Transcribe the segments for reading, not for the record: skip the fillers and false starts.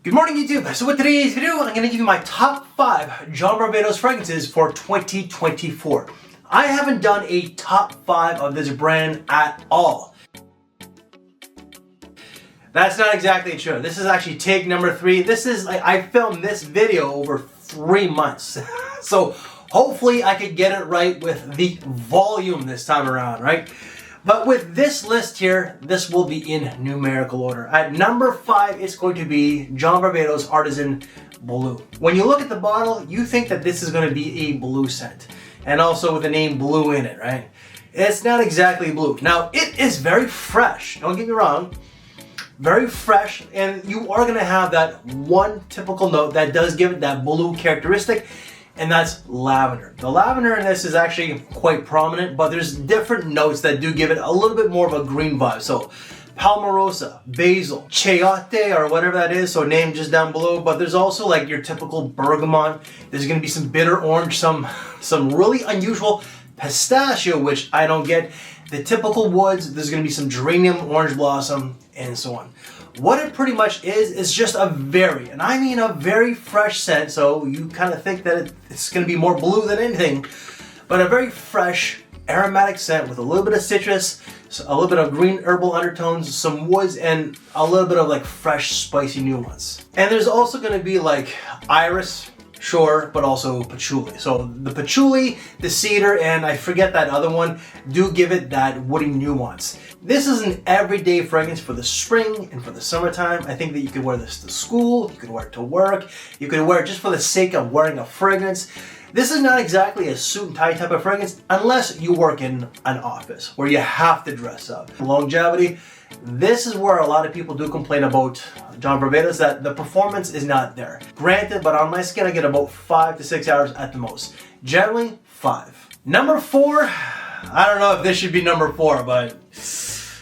Good morning, YouTube. So with today's video, I'm going to give you my top 5 John Varvatos fragrances for 2024. I haven't done a top 5 of this brand at all. That's not exactly true. This is actually take number 3. This is I filmed this video over 3 months. So hopefully I could get it right with the volume this time around, right? But with this list here, this will be in numerical order. At number 5, it's going to be John Varvatos Artisan Blue. When you look at the bottle, you think that this is going to be a blue scent. And also with the name blue in it, right? It's not exactly blue. Now, it is very fresh. Don't get me wrong. Very fresh. And you are going to have that one typical note that does give it that blue characteristic. And that's lavender. The lavender in this is actually quite prominent, but there's different notes that do give it a little bit more of a green vibe. So palmarosa, basil, chayote, or whatever that is, so name just down below. But there's also like your typical bergamot. There's gonna be some bitter orange, some really unusual pistachio, which I don't get. The typical woods, there's gonna be some geranium, orange blossom, and so on. What it pretty much is just a very, and I mean a very fresh scent, so you kind of think that it's going to be more blue than anything, but a very fresh aromatic scent with a little bit of citrus, a little bit of green herbal undertones, some woods, and a little bit of like fresh spicy nuance. And there's also going to be like iris, sure, but also patchouli. So the patchouli, the cedar, and I forget that other one, do give it that woody nuance. This is an everyday fragrance for the spring and for the summertime. I think that you could wear this to school, you could wear it to work, you could wear it just for the sake of wearing a fragrance. This is not exactly a suit and tie type of fragrance unless you work in an office where you have to dress up. Longevity, this is where a lot of people do complain about John Varvatos, that the performance is not there. Granted, but on my skin I get about 5 to 6 hours at the most. Generally, 5. Number 4, I don't know if this should be number 4, but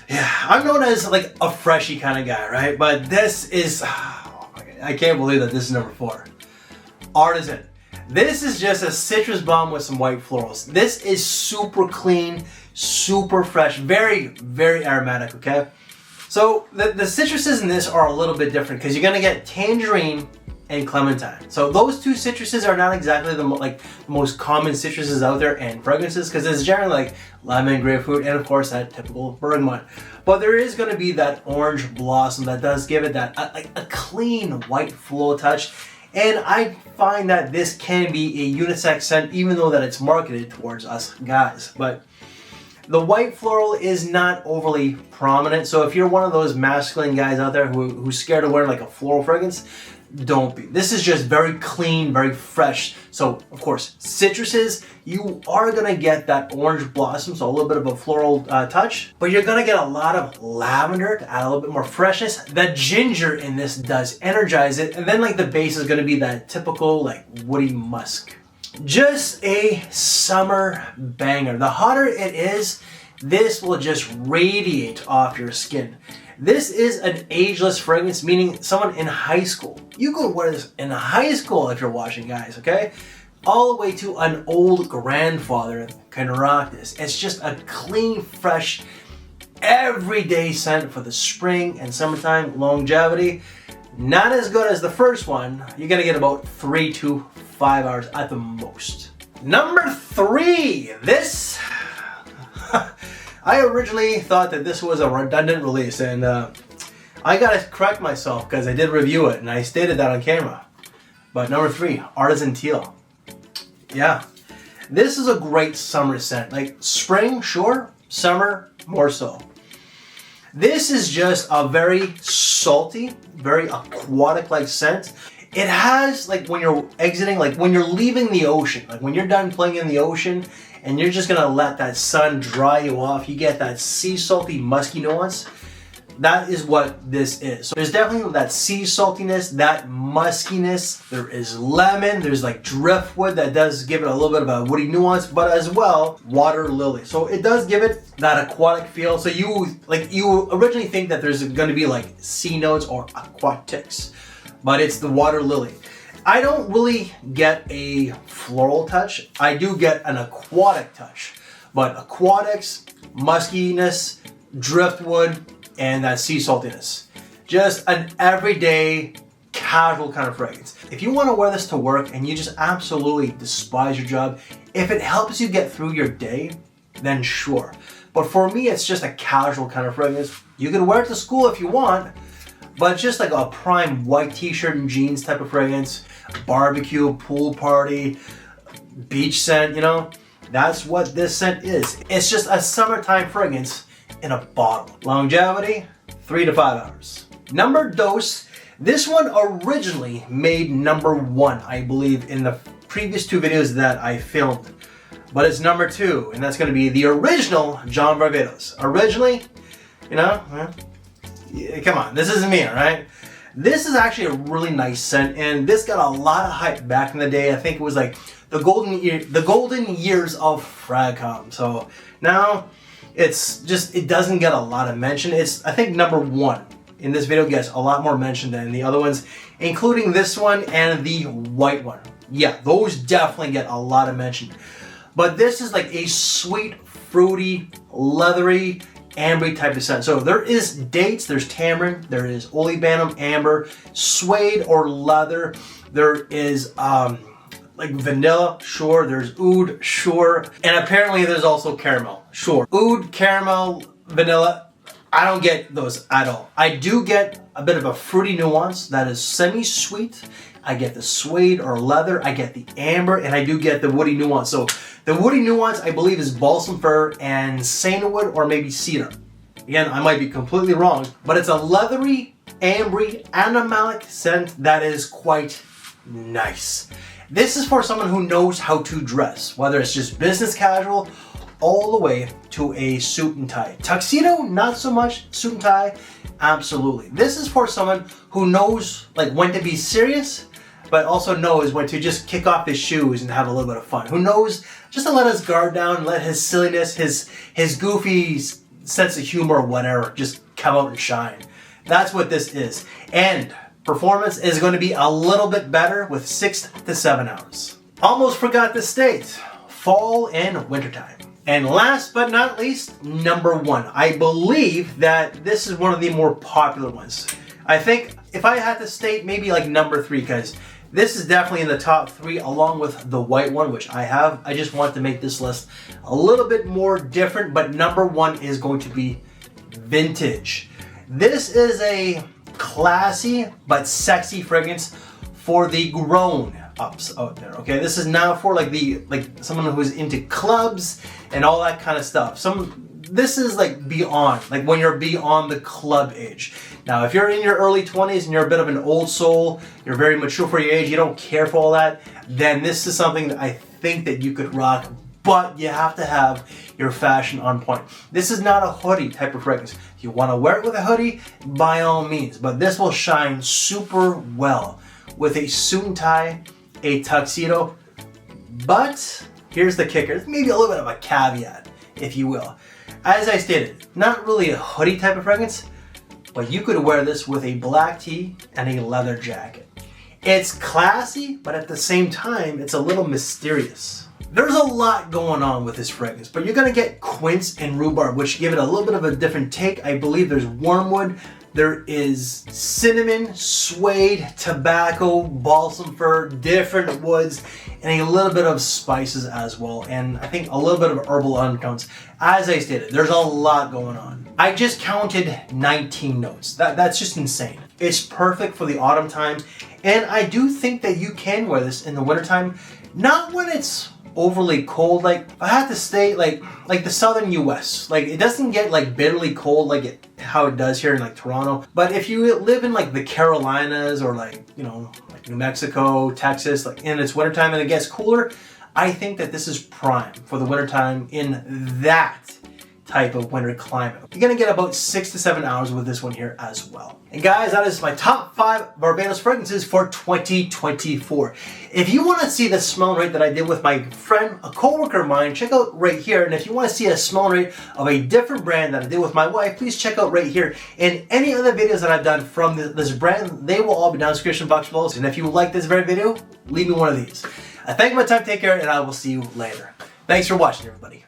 yeah, I'm known as like a freshy kind of guy, right? But this is, oh my God, I can't believe that this is number 4. Artisan. This is just a citrus bomb with some white florals. This is super clean, super fresh, very, very aromatic, okay? So the citruses in this are a little bit different because you're gonna get tangerine and clementine. So those two citruses are not exactly the most common citruses out there and fragrances, because it's generally like lemon, grapefruit, and of course that typical bergamot. But there is going to be that orange blossom that does give it that a clean white floral touch. And I find that this can be a unisex scent, even though that it's marketed towards us guys. But the white floral is not overly prominent. So if you're one of those masculine guys out there who's scared of wearing like a floral fragrance, don't be. This is just very clean, very fresh. So of course, citruses, you are gonna get that orange blossom, so a little bit of a floral touch, but you're gonna get a lot of lavender to add a little bit more freshness. The ginger in this does energize it, and then like the base is gonna be that typical like woody musk. Just a summer banger. The hotter it is, this will just radiate off your skin. This is an ageless fragrance, meaning someone in high school. You could wear this in high school if you're watching, guys, okay? All the way to an old grandfather can rock this. It's just a clean, fresh, everyday scent for the spring and summertime. Longevity, not as good as the first one. You're gonna get about 3 to 5 hours at the most. Number 3, this. I originally thought that this was a redundant release, and I gotta correct myself because I did review it and I stated that on camera. But number 3, Artisan Teal. Yeah, this is a great summer scent. Like spring, sure, summer, more so. This is just a very salty, very aquatic-like scent. It has, like when you're exiting, like when you're leaving the ocean, like when you're done playing in the ocean, and you're just gonna let that sun dry you off, you get that sea salty, musky nuance. That is what this is. So there's definitely that sea saltiness, that muskiness. There is lemon, there's like driftwood that does give it a little bit of a woody nuance, but as well, water lily. So it does give it that aquatic feel. So you originally think that there's gonna be like sea notes or aquatics, but it's the water lily. I don't really get a floral touch. I do get an aquatic touch, but aquatics, muskiness, driftwood, and that sea saltiness. Just an everyday casual kind of fragrance. If you want to wear this to work and you just absolutely despise your job, if it helps you get through your day, then sure. But for me, it's just a casual kind of fragrance. You can wear it to school if you want, but it's just like a prime white t-shirt and jeans type of fragrance, barbecue, pool party, beach scent, you know? That's what this scent is. It's just a summertime fragrance in a bottle. Longevity, 3 to 5 hours. Number dos, this one originally made number 1, I believe, in the previous 2 videos that I filmed. But it's number 2, and that's gonna be the original John Varvatos. Originally, you know, come on, this isn't me, all right? This is actually a really nice scent, and this got a lot of hype back in the day. I think it was like the golden years of Fragcom. So now it's just, it doesn't get a lot of mention. It's, I think, number 1 in this video gets a lot more mention than the other ones, including this one and the white one. Yeah, those definitely get a lot of mention. But this is like a sweet, fruity, leathery, ambery type of scent. So there is dates, there's tamarind, there is olibanum, amber, suede or leather. There is like vanilla, sure. There's oud, sure. And apparently there's also caramel, sure. Oud, caramel, vanilla, I don't get those at all. I do get a bit of a fruity nuance that is semi-sweet. I get the suede or leather, I get the amber, and I do get the woody nuance. So the woody nuance, I believe, is balsam fir and sandalwood or maybe cedar. Again, I might be completely wrong, but it's a leathery, ambery, animalic scent that is quite nice. This is for someone who knows how to dress, whether it's just business casual, all the way to a suit and tie. Tuxedo, not so much. Suit and tie, absolutely. This is for someone who knows like when to be serious, but also knows when to just kick off his shoes and have a little bit of fun. Who knows just to let his guard down, let his silliness, his goofy sense of humor or whatever just come out and shine. That's what this is. And performance is going to be a little bit better with 6 to 7 hours. Almost forgot to state, fall and wintertime. And last but not least, number 1. I believe that this is one of the more popular ones. I think if I had to state, maybe like number 3, because this is definitely in the top 3 along with the white one, which I have. I just want to make this list a little bit more different, but number 1 is going to be vintage. This is a classy but sexy fragrance for the grown-ups out there. Okay, this is now for like someone who's into clubs and all that kind of stuff. This is like beyond, like when you're beyond the club age. Now, if you're in your early 20s and you're a bit of an old soul, you're very mature for your age, you don't care for all that, then this is something that I think that you could rock, but you have to have your fashion on point. This is not a hoodie type of fragrance. If you want to wear it with a hoodie, by all means, but this will shine super well with a suit and tie, a tuxedo. But here's the kicker, maybe a little bit of a caveat, if you will. As I stated, not really a hoodie type of fragrance, but you could wear this with a black tee and a leather jacket. It's classy, but at the same time, it's a little mysterious. There's a lot going on with this fragrance, but you're gonna get quince and rhubarb, which give it a little bit of a different take. I believe there's wormwood, there is cinnamon, suede, tobacco, balsam fir, different woods, and a little bit of spices as well, and I think a little bit of herbal undertones. As I stated, there's a lot going on. I just counted 19 notes. That's just insane. It's perfect for the autumn time, and I do think that you can wear this in the wintertime, not when it's overly cold. Like, I have to stay like the southern US, like it doesn't get like bitterly cold like how it does here in like Toronto. But if you live in like the Carolinas or like, you know, like New Mexico, Texas, like in its wintertime and it gets cooler, I think that this is prime for the wintertime in that type of winter climate. You're gonna get about 6 to 7 hours with this one here as well. And guys, that is my top 5 Varvatos fragrances for 2024. If you want to see the smell rate that I did with my friend, a coworker of mine, check out right here. And if you want to see a smell rate of a different brand that I did with my wife, please check out right here. And any other videos that I've done from this brand, they will all be down in the description box below. And if you like this very video, leave me one of these. I thank you for my time, take care, and I will see you later. Thanks for watching, everybody.